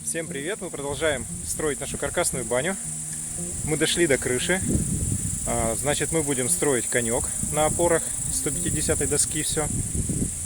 Всем привет! Мы продолжаем строить нашу каркасную баню. Мы дошли до крыши. Значит, мы будем строить конек на опорах 150 доски, все.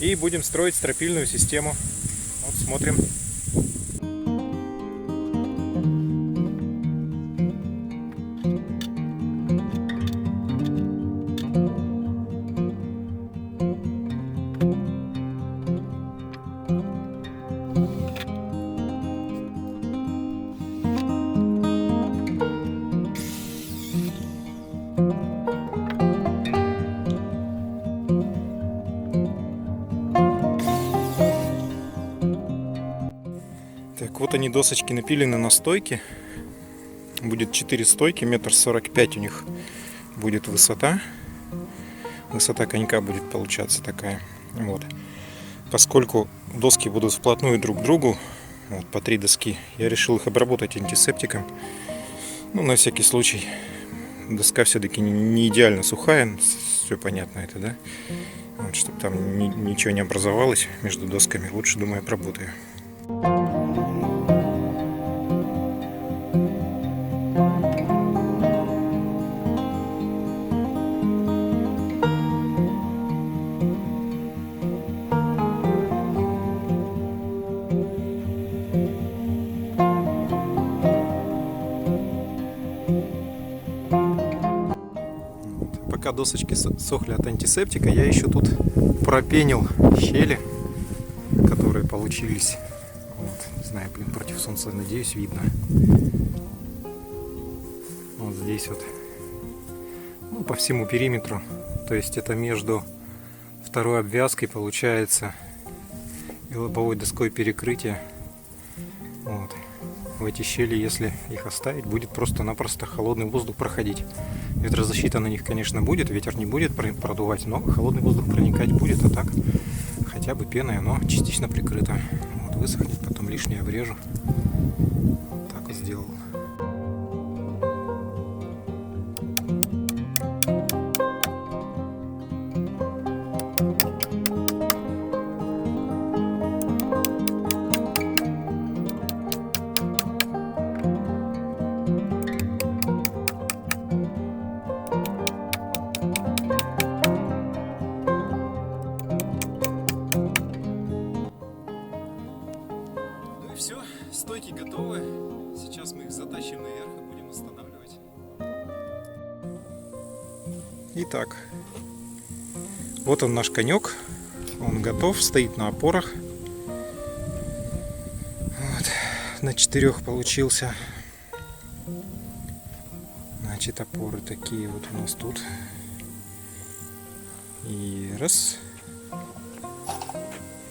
И будем строить стропильную систему. Вот смотрим. Так, вот они, досочки напилены на стойки. Будет 4 стойки, 1,45 м у них будет высота. Высота конька будет получаться такая. Вот. Поскольку доски будут вплотную друг к другу, вот, по 3 доски, я решил их обработать антисептиком. Ну, на всякий случай. Доска все-таки не идеально сухая, все понятно это, да? Вот, чтобы там ничего не образовалось между досками, лучше, думаю, обработаю. Пока досочки сохли от антисептика, я еще тут пропенил щели, которые получились. Вот, не знаю, блин, против солнца, надеюсь, видно. Вот здесь вот, ну, по всему периметру. То есть это между второй обвязкой получается и лобовой доской перекрытия. Вот. В эти щели, если их оставить, будет просто-напросто холодный воздух проходить. Ветрозащита на них, конечно, будет, ветер не будет продувать, но холодный воздух проникать будет, а так хотя бы пеной оно частично прикрыто. Вот, высохнет, потом лишнее обрежу. Вот так вот сделал. Все, стойки готовы. Сейчас мы их затащим наверх и будем устанавливать. Итак, вот он, наш конек. Он готов, стоит на опорах. Вот, на 4 получился. Значит, опоры такие вот у нас тут. И раз.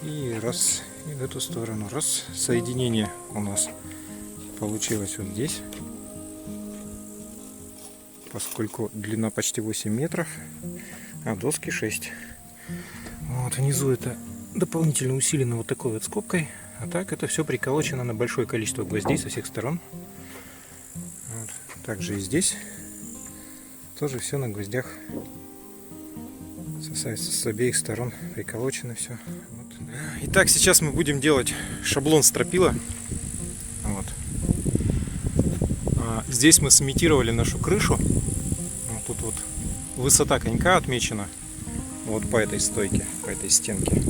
И раз. И в эту сторону. Раз. Соединение у нас получилось вот здесь. Поскольку длина почти 8 метров, а доски 6. Вот внизу это дополнительно усилено вот такой вот скобкой. А так это все приколочено на большое количество гвоздей со всех сторон. Вот. Также и здесь. Тоже все на гвоздях. С обеих сторон приколочено все. Вот. Итак, сейчас мы будем делать шаблон стропила. Вот. Здесь мы сымитировали нашу крышу. Вот тут вот высота конька отмечена. Вот по этой стойке, по этой стенке.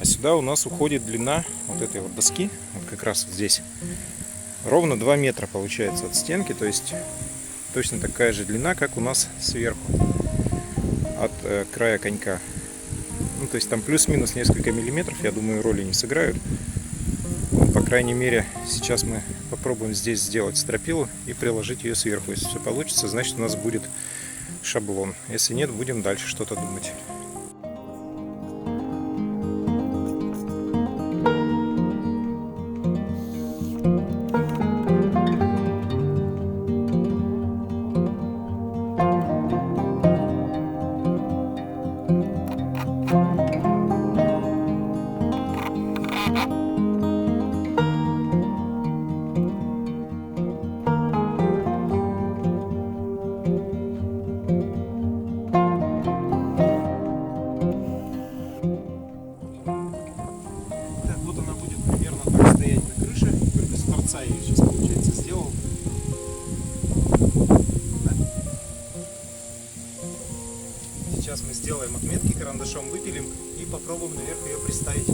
А сюда у нас уходит длина вот этой вот доски. Вот как раз вот здесь. Ровно 2 метра получается от стенки. То есть точно такая же длина, как у нас сверху. От края конька. Ну, то есть там плюс-минус несколько миллиметров, я думаю, роли не сыграют. По крайней мере, сейчас мы попробуем здесь сделать стропилу и приложить ее сверху. Если все получится, значит у нас будет шаблон. Если нет, будем дальше что-то думать. мы сделаем отметки карандашом, выпилим и попробуем наверх ее приставить.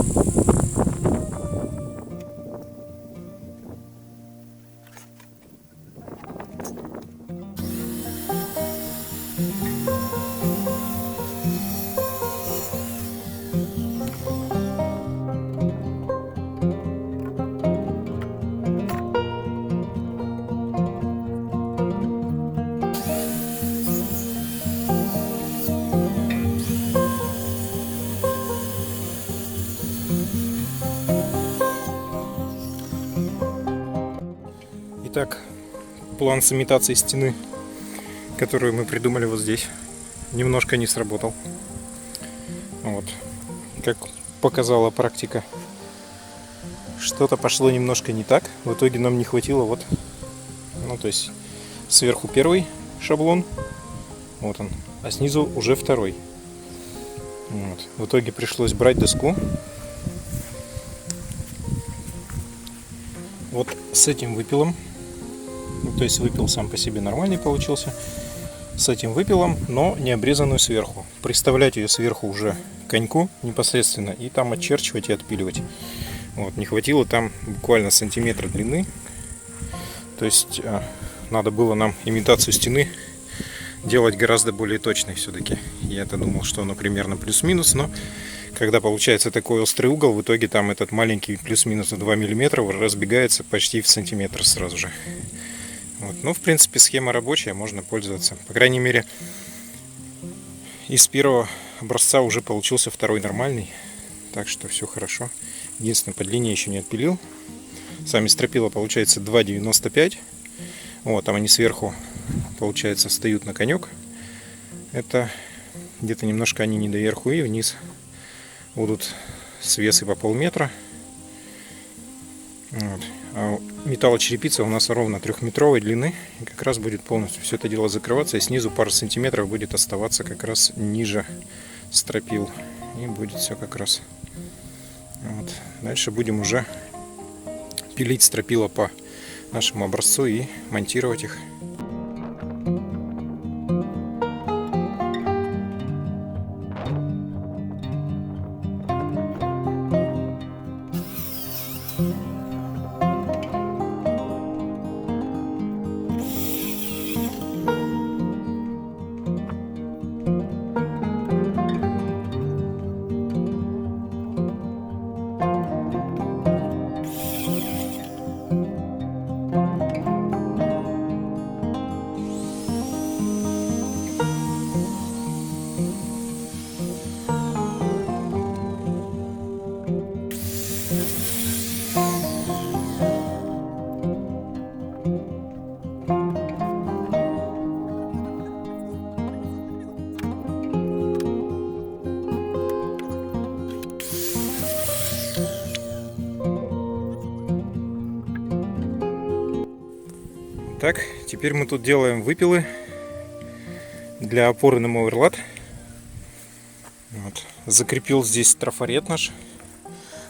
Итак, план с имитацией стены, которую мы придумали вот здесь, немножко не сработал. Вот. Как показала практика, что-то пошло немножко не так. В итоге нам не хватило вот, ну то есть сверху первый шаблон, вот он, а снизу уже второй. Вот. В итоге пришлось брать доску. Вот с этим выпилом. То есть выпил сам по себе нормальный получился. С этим выпилом, но не обрезанную сверху. Приставлять ее сверху уже к коньку непосредственно и там отчерчивать и отпиливать. Вот, не хватило там буквально сантиметра длины. То есть надо было нам имитацию стены делать гораздо более точной все-таки. Я-то думал, что оно примерно плюс-минус, но когда получается такой острый угол, в итоге там этот маленький плюс-минус 2 мм разбегается почти в сантиметр сразу же. Вот. Ну, в принципе, схема рабочая, можно пользоваться. По крайней мере, из первого образца уже получился второй нормальный. Так что все хорошо. Единственное, под линией еще не отпилил. Сами стропила получается 2,95. Вот, там они сверху, получается, встают на конек. Это где-то немножко они не доверху, и вниз будут свесы по полметра. Вот. А металлочерепица у нас ровно 3-метровой длины. И как раз будет полностью все это дело закрываться. И снизу пару сантиметров будет оставаться как раз ниже стропил. И будет все как раз. Вот. Дальше будем уже пилить стропила по нашему образцу и монтировать их. Так, теперь мы тут делаем выпилы для опоры на моверлат. Вот. Закрепил здесь трафарет наш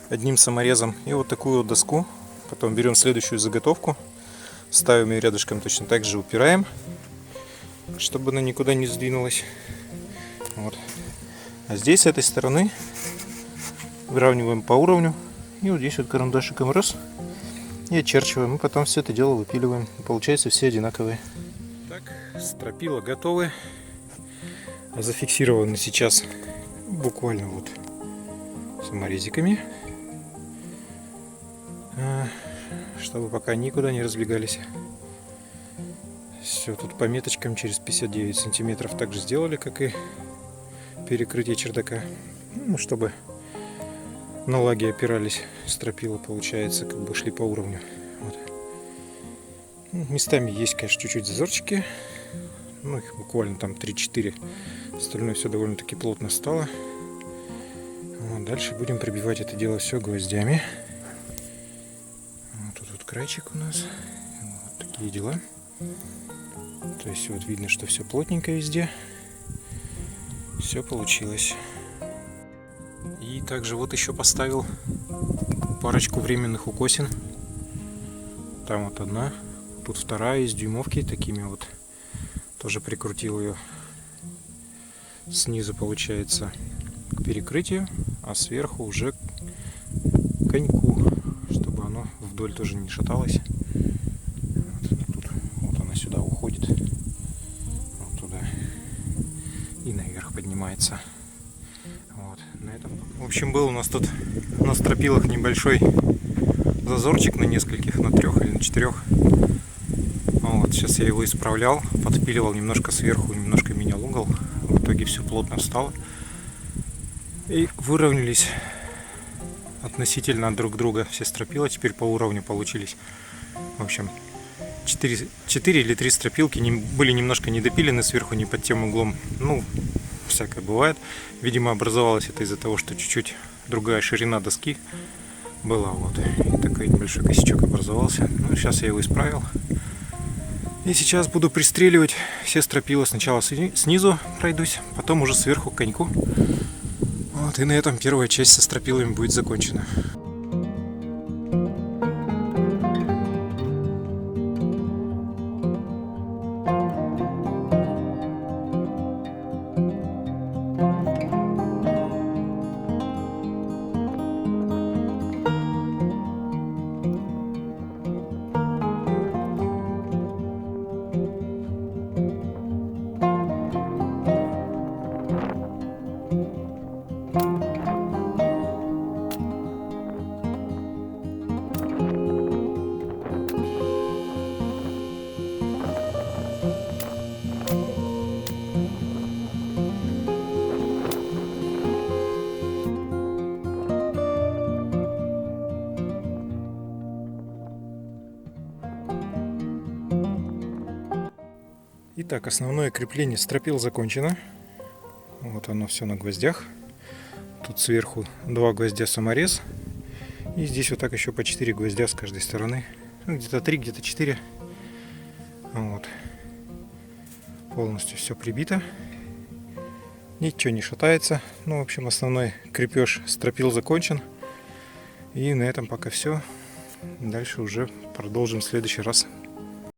одним саморезом и вот такую вот доску. Потом берем следующую заготовку, ставим ее рядышком, точно так же упираем, чтобы она никуда не сдвинулась. Вот. А здесь с этой стороны выравниваем по уровню и вот здесь вот карандашиком раз. И очерчиваем, и потом все это дело выпиливаем. И получается все одинаковые. Так, стропила готовы. Зафиксированы сейчас буквально вот саморезиками, чтобы пока никуда не разбегались. Все тут по меточкам через 59 сантиметров также сделали, как и перекрытие чердака. Ну, чтобы на лаги опирались стропила, получается, как бы шли по уровню. Вот. Ну, местами есть, конечно, чуть-чуть зазорчики. Ну, их буквально там 3-4. Остальное все довольно-таки плотно стало. Вот. Дальше будем прибивать это дело все гвоздями. Вот тут вот крайчик у нас. Вот такие дела. То есть вот видно, что все плотненько везде. Все получилось. И также вот еще поставил парочку временных укосин. Там вот одна, тут вторая из дюймовки, такими вот тоже прикрутил ее снизу получается к перекрытию, а сверху уже к коньку, чтобы оно вдоль тоже не шаталось. Вот она сюда уходит, вот туда и наверх поднимается. Вот, на этом. В общем, был у нас тут на стропилах небольшой зазорчик на нескольких, на 3 или на 4. Вот, сейчас я его исправлял, подпиливал немножко сверху, немножко менял угол. В итоге все плотно встало. И выровнялись относительно друг друга все стропила. Теперь по уровню получились. В общем, 4 или 3 стропилки были немножко недопилены сверху, не под тем углом. Ну, всякое бывает. Видимо, образовалось это из-за того, что чуть-чуть другая ширина доски была. Вот. И такой небольшой косячок образовался. Ну, сейчас я его исправил. И сейчас буду пристреливать все стропила. Сначала снизу пройдусь, потом уже сверху к коньку. Вот, и на этом первая часть со стропилами будет закончена. Итак, основное крепление стропил закончено. Вот оно все на гвоздях. Тут сверху 2 гвоздя саморез. И здесь вот так еще по 4 гвоздя с каждой стороны. Ну, где-то 3, где-то 4. Вот. Полностью все прибито. Ничего не шатается. Ну, в общем, основной крепеж стропил закончен. И на этом пока все. Дальше уже продолжим в следующий раз.